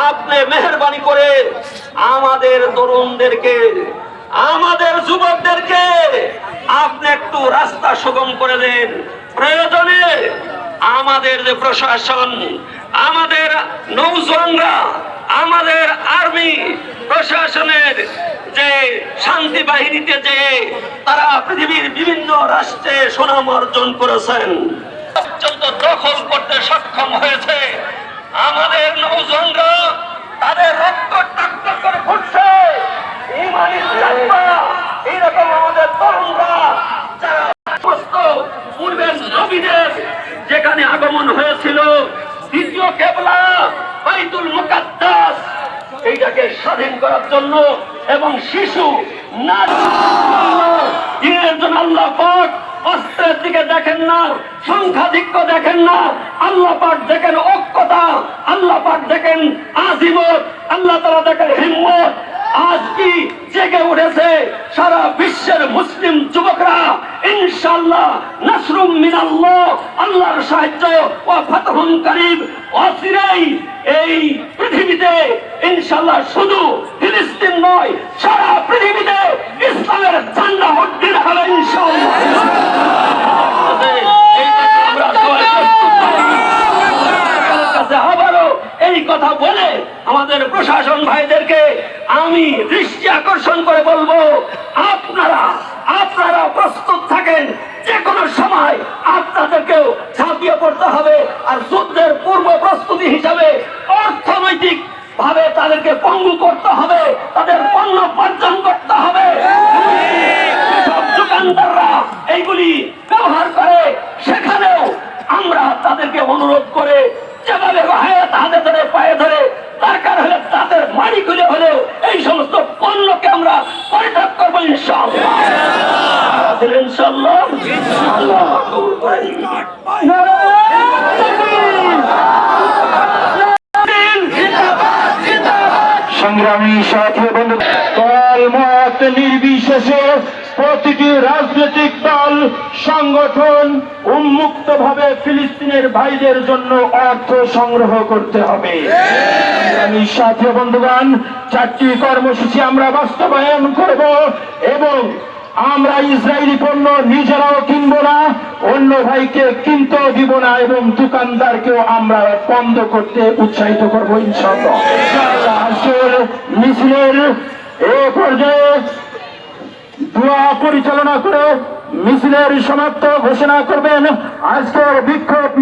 আপনি মেহেরবানি করে আমাদের তরুণদেরকে, আমাদের যুবকদেরকে আপনি একটু রাস্তা সুগম করে দেন। প্রয়োজনে আমাদের যে প্রশাসন, আমাদের নৌজওয়ানরা, আমাদের আর্মি প্রশাসনের যে শান্তি বাহিনীতে যে তারা পৃথিবীর বিভিন্ন রাষ্ট্রে সুনাম অর্জন করেছেন, পর্যন্ত দখল করতে সক্ষম হয়েছে। আমাদের নৌজওয়ানরা তাদের রক্ত টাক্কর করে ফুটছে, ইমানের জাজবা এরকম আমাদের তরুণরা যারা সমস্ত পূর্বের নবীদের যেখানে আগমন হয়েছিল, দ্বিতীয় কেবলা বাইতুল মুকাদ্দাস, এইটাকে স্বাধীন করার জন্য এবং শিশু দিনের জন্য আল্লাহ পাক অস্ত্রের দিকে দেখেন না, সংখ্যাধিক্য দেখেন না, আল্লাহ পাক দেখেন ঐক্যতা, আল্লাহ পাক দেখেন আজিমত, আল্লাহ তাআলা দেখেন হিম্মত। আজ কি জেগে উঠেছে সারা বিশ্বের মুসলিম যুবকরা, ইনশাআল্লাহ নাসরুম মিনাল্লাহ, আল্লাহর সাহায্য ও ফাতহুন কারীব অচিরেই এই পৃথিবীতে ইনশাআল্লাহ শুধু ফিলিস্তিন নয়, সারা পৃথিবীতে ইসলামের ঝান্ডা উড্ডীন হবে ইনশাআল্লাহ। আবারও এই কথা বলে আমাদের প্রশাসন ভাইদেরকে আমি দৃষ্টি আকর্ষণ করে বলবো, আপনারা প্রস্তুত থাকেন, যে কোনো সময় আপনাদেরকেও ঝাঁপিয়ে পড়তে হবে। আর যুদ্ধের পূর্ব প্রস্তুতি হিসাবে অর্থনৈতিক ভাবে তাদেরকে পঙ্গু করতে হবে, তাদের পণ্য বর্জন করতে হবে। সব দোকানদাররা এইগুলি ব্যবহার করে, সেখানেও আমরা তাদেরকে অনুরোধ করে যেভাবে হাতে ধরে পায়ে ধরে দরকার হলে তাদের মাড়ি খুলে হলেও এই সমস্ত পণ্যকে আমরা পরিত্যাগ করবো ইনশাআল্লাহ। ইনশাআল্লাহ সংগ্রামী সাথী বন্ধু, দল মত নির্বিশেষে প্রতিটি রাজনৈতিক দল সংগঠন উন্মুক্ত ভাবে ফিলিস্তিনের ভাইদের জন্য অর্থ সংগ্রহ করতে হবে। সংগ্রামী সাথী বন্ধুগণ, 4টি কর্মসূচি আমরা বাস্তবায়ন করব এবং আমরা ইসরায়েলি পণ্য নিজেরাও কিনবো না, অন্য ভাইকে কিনতেও দিব না এবং দোকানদারকেও আমরা বন্ধ করতে উৎসাহিত করবো ইনশাআল্লাহ। আজকের মিছিলের এ পর্যায়ে দোয়া পরিচালনা করে মিছিলের সমাপ্ত ঘোষণা করবেন আজকের বিক্ষোভ।